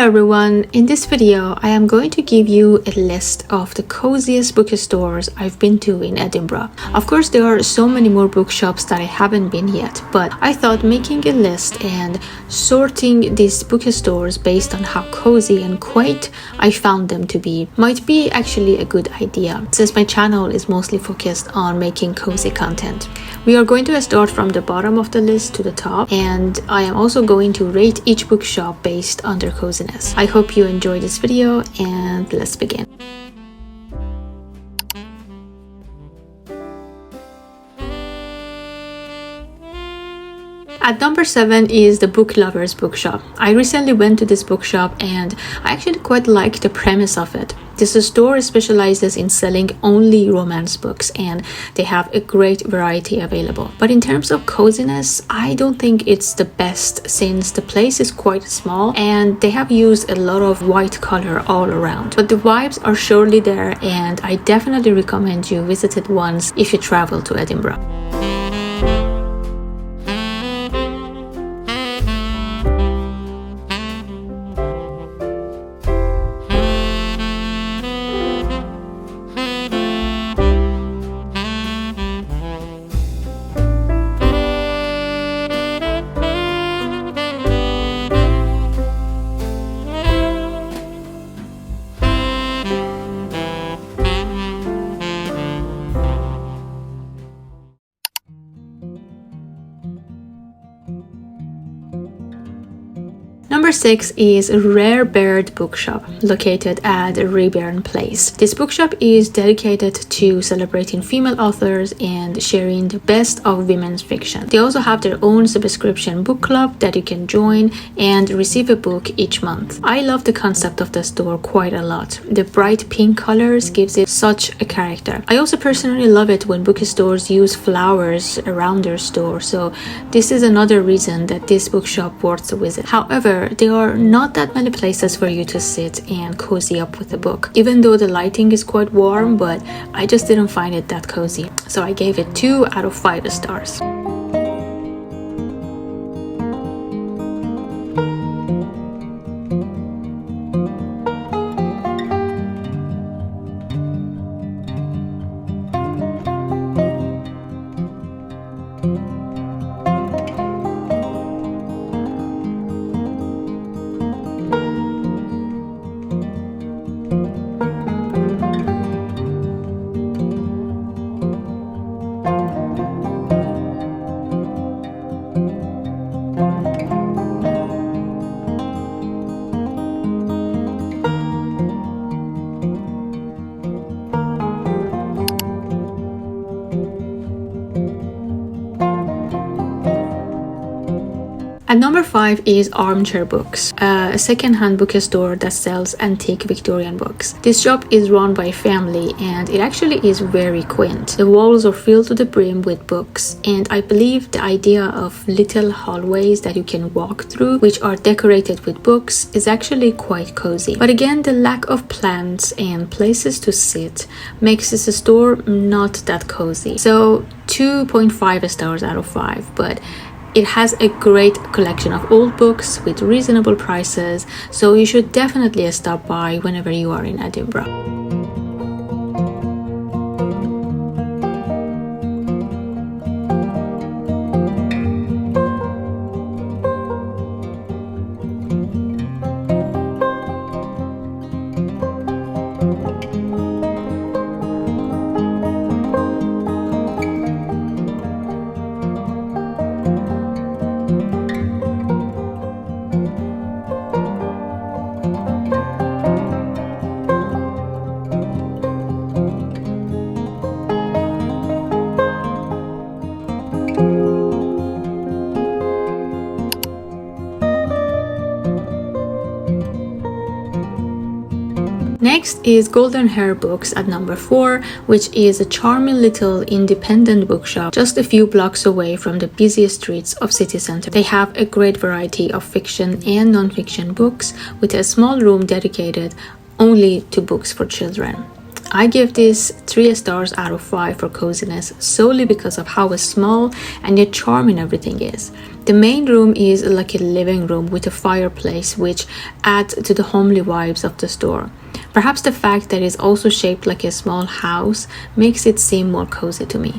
Hello everyone, in this video I am going to give you a list of the coziest bookstores I've been to in Edinburgh. Of course there are so many more bookshops that I haven't been yet, but I thought making a list and sorting these bookstores based on how cozy and quaint I found them to be might be actually a good idea, since my channel is mostly focused on making cozy content. We are going to start from the bottom of the list to the top, and I am also going to rate each bookshop based on their coziness. I hope you enjoy this video, and let's begin. At number 7 is the Book Lovers Bookshop. I recently went to this bookshop and I actually quite like the premise of it. This store specializes in selling only romance books and they have a great variety available. But in terms of coziness, I don't think it's the best, since the place is quite small and they have used a lot of white color all around. But the vibes are surely there, and I definitely recommend you visit it once if you travel to Edinburgh. Number 6 is Rare Bird Bookshop, located at Reburn Place. This bookshop is dedicated to celebrating female authors and sharing the best of women's fiction. They also have their own subscription book club that you can join and receive a book each month. I love the concept of the store quite a lot. The bright pink colors gives it such a character. I also personally love it when bookstores use flowers around their store, so this is another reason that this bookshop worth a visit. However, there are not that many places for you to sit and cozy up with a book, even though the lighting is quite warm, but I just didn't find it that cozy, so I gave it 2 out of 5 stars. At number 5 is Armchair Books, a second-hand bookstore that sells antique Victorian books. This shop is run by a family and it actually is very quaint. The walls are filled to the brim with books, and I believe the idea of little hallways that you can walk through which are decorated with books is actually quite cozy. But again, the lack of plants and places to sit makes this store not that cozy. So 2.5 stars out of 5, but it has a great collection of old books with reasonable prices, so you should definitely stop by whenever you are in Edinburgh. Next is Golden Hair Books at number 4, which is a charming little independent bookshop just a few blocks away from the busiest streets of city center. They have a great variety of fiction and non-fiction books, with a small room dedicated only to books for children. I give this 3 stars out of 5 for coziness solely because of how small and yet charming everything is. The main room is like a living room with a fireplace, which adds to the homely vibes of the store. Perhaps the fact that it's also shaped like a small house makes it seem more cozy to me.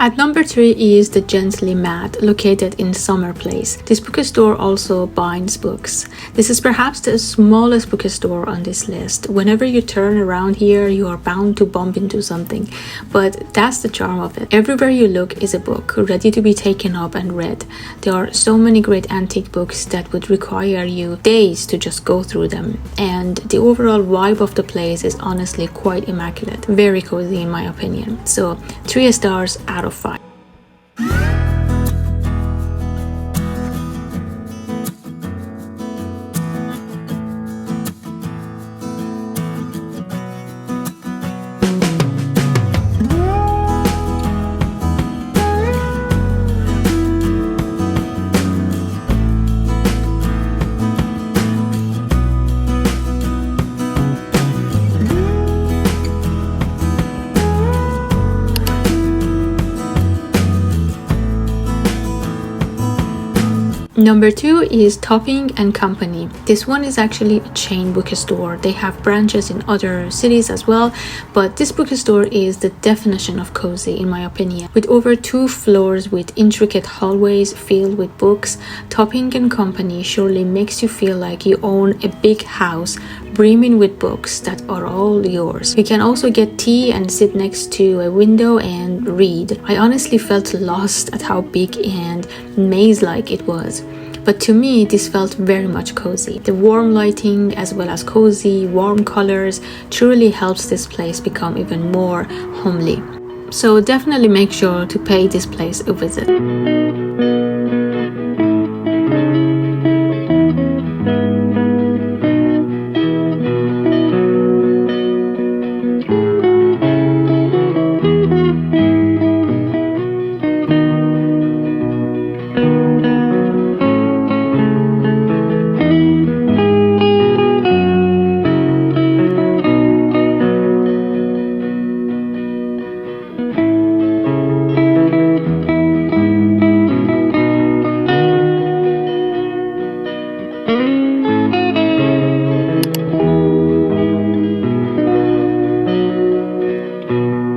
At number 3 is the Gently Mad, located in Summer Place. This bookstore also binds books. This is perhaps the smallest bookstore on this list. Whenever you turn around here, you are bound to bump into something. But that's the charm of it. Everywhere you look is a book, ready to be taken up and read. There are so many great antique books that would require you days to just go through them. And the overall vibe of the place is honestly quite immaculate. Very cozy in my opinion. So 3 stars out of 5. Number 2 is Topping and Company. This one is actually a chain bookstore. They have branches in other cities as well, but this bookstore is the definition of cozy in my opinion. With over 2 floors with intricate hallways filled with books, Topping and Company surely makes you feel like you own a big house brimming with books that are all yours. You can also get tea and sit next to a window and read. I honestly felt lost at how big and maze-like it was. But to me, this felt very much cozy. The warm lighting as well as cozy, warm colors truly helps this place become even more homely. So definitely make sure to pay this place a visit.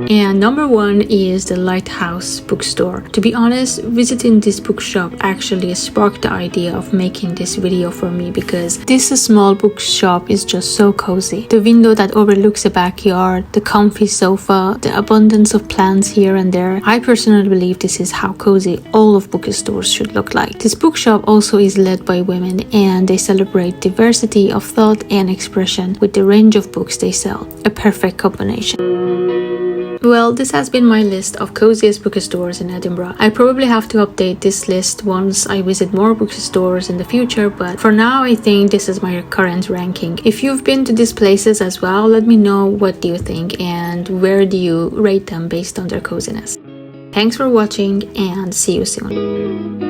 And number 1 is the Lighthouse Bookstore. To be honest, visiting this bookshop actually sparked the idea of making this video for me because this small bookshop is just so cozy. The window that overlooks a backyard, the comfy sofa, the abundance of plants here and there. I personally believe this is how cozy all of bookstores should look like. This bookshop also is led by women and they celebrate diversity of thought and expression with the range of books they sell. A perfect combination. Well, this has been my list of coziest bookstores in Edinburgh. I probably have to update this list once I visit more bookstores in the future, but for now I think this is my current ranking. If you've been to these places as well, let me know what do you think and where do you rate them based on their coziness. Thanks for watching and see you soon.